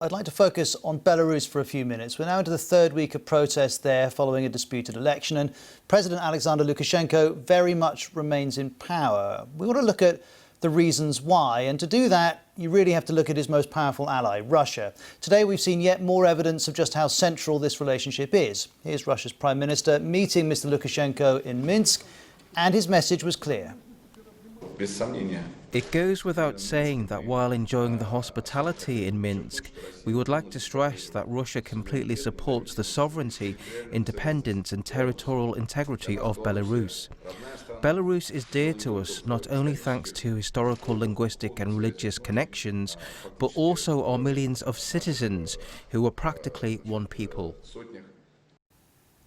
I'd like to focus on Belarus for a few minutes. We're now into the third week of protests there following a disputed election, and President Alexander Lukashenko very much remains in power. We want to look at the reasons why, and to do that, you really have to look at his most powerful ally, Russia. Today we've seen yet more evidence of just how central this relationship is. Here's Russia's Prime Minister meeting Mr. Lukashenko in Minsk, and his message was clear. It goes without saying that while enjoying the hospitality in Minsk, we would like to stress that Russia completely supports the sovereignty, independence and territorial integrity of Belarus. Belarus is dear to us not only thanks to historical, linguistic and religious connections, but also our millions of citizens who are practically one people.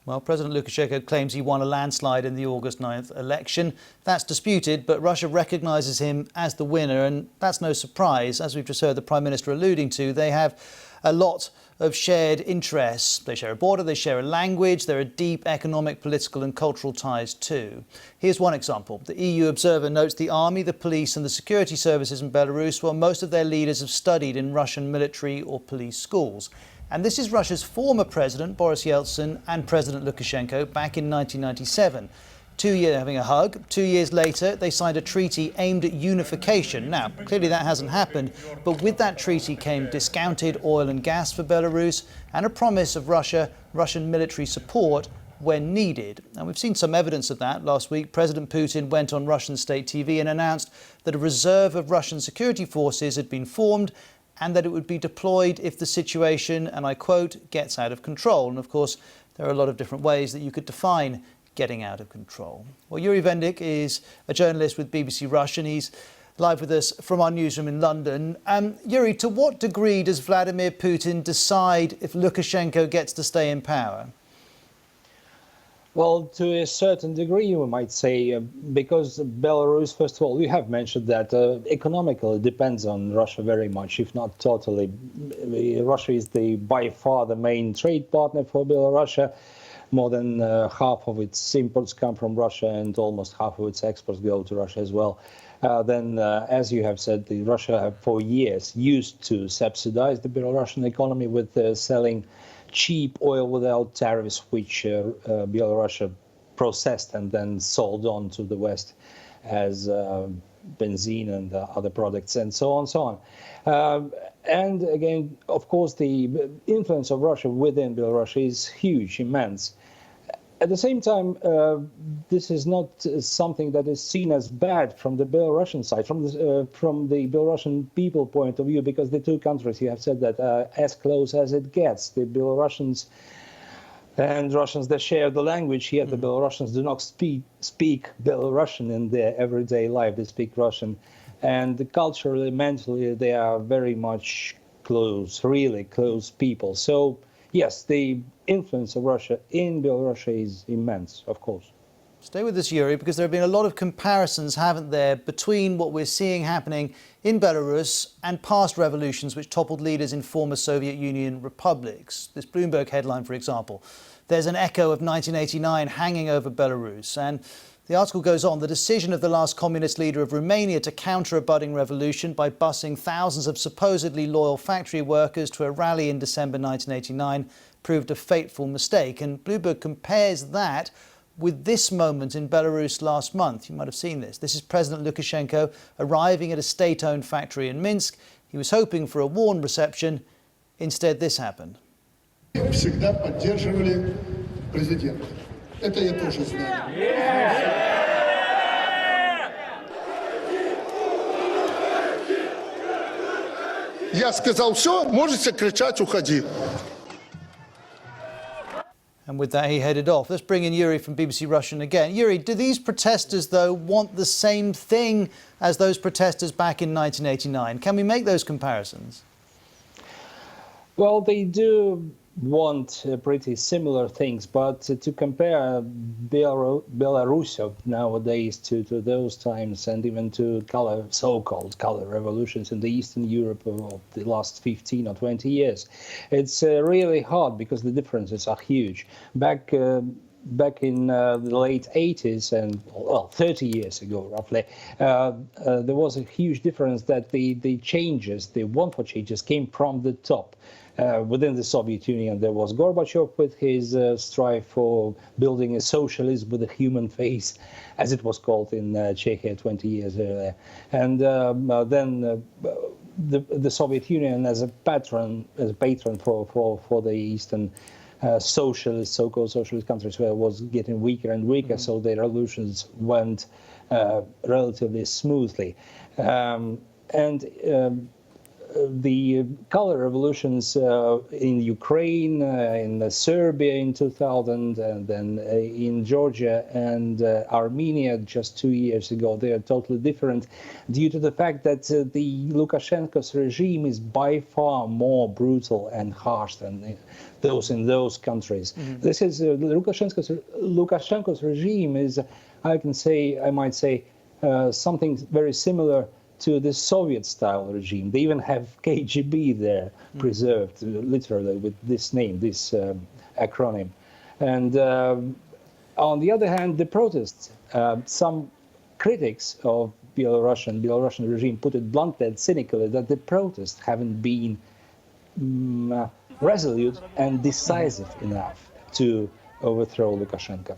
Well, President Lukashenko claims he won a landslide in the August 9th election. That's disputed, but Russia recognises him as the winner, and that's no surprise. As we've just heard the Prime Minister alluding to, they have a lot of shared interests. They share a border, they share a language, there are deep economic, political and cultural ties too. Here's one example. The EU Observer notes the army, the police and the security services in Belarus, well, most of their leaders have studied in Russian military or police schools. And this is Russia's former president, Boris Yeltsin, and President Lukashenko back in 1997. 2 years having a hug. 2 years later, they signed a treaty aimed at unification. Now, clearly that hasn't happened, but with that treaty came discounted oil and gas for Belarus and a promise of Russian military support when needed. And we've seen some evidence of that. Last week, President Putin went on Russian state TV and announced that a reserve of Russian security forces had been formed and that it would be deployed if the situation, and I quote, gets out of control. And of course, there are a lot of different ways that you could define getting out of control. Well, Yuri Vendik is a journalist with BBC Russian. He's live with us from our newsroom in London. Yuri, to what degree does Vladimir Putin decide if Lukashenko gets to stay in power? Well, to a certain degree, we might say, because Belarus, first of all, you have mentioned that economically depends on Russia very much, if not totally. Russia is by far the main trade partner for Belarus. More than half of its imports come from Russia and almost half of its exports go to Russia as well. Then, as you have said, Russia have for years used to subsidize the Belarusian economy with selling cheap oil without tariffs, which Belarus processed and then sold on to the West as benzene and other products and so on and so on. And again, of course, the influence of Russia within Belarus is huge, immense. At the same time, this is not something that is seen as bad from the Belarusian side, from the Belarusian people point of view, because the two countries, you have said that, as close as it gets. The Belarusians and Russians, they share the language here. The Belarusians do not speak Belarusian in their everyday life. They speak Russian. And culturally, mentally, they are very much close, really close people. So, yes, the influence of Russia in Belarus is immense, of course. Stay with us, Yuri, because there have been a lot of comparisons, haven't there, between what we're seeing happening in Belarus and past revolutions which toppled leaders in former Soviet Union republics. This Bloomberg headline, for example, there's an echo of 1989 hanging over Belarus. And the article goes on, the decision of the last communist leader of Romania to counter a budding revolution by busing thousands of supposedly loyal factory workers to a rally in December 1989 proved a fateful mistake. And Bloomberg compares that with this moment in Belarus last month. You might have seen this. This is President Lukashenko arriving at a state-owned factory in Minsk. He was hoping for a warm reception. Instead, this happened. Всегда поддерживали президента. Это я тоже знаю. Я сказал все, можете кричать, уходи. And with that, he headed off. Let's bring in Yuri from BBC Russian again. Yuri, do these protesters, though, want the same thing as those protesters back in 1989? Can we make those comparisons? Well, they do want pretty similar things, but to compare Belarus of nowadays to those times and even to so-called color revolutions in the Eastern Europe of the last 15 or 20 years, it's really hard because the differences are huge. Back back in the late 80s and, well, 30 years ago, roughly, there was a huge difference that the changes, the want for changes, came from the top. Within the Soviet Union, there was Gorbachev with his strive for building a socialism with a human face, as it was called in Czechia 20 years earlier. And then the Soviet Union as a patron for the Eastern socialist, so-called socialist countries, was getting weaker and weaker, so the revolutions went relatively smoothly. The color revolutions in Ukraine, in Serbia in 2000, and then in Georgia and Armenia just 2 years ago, they are totally different due to the fact that the Lukashenko's regime is by far more brutal and harsh than those in those countries. This is Lukashenko's regime is, I might say, something very similar to the Soviet-style regime. They even have KGB there preserved, literally, with this name, this acronym. And on the other hand, the protests. Some critics of Belarusian regime put it bluntly and cynically that the protests haven't been resolute and decisive enough to overthrow Lukashenko.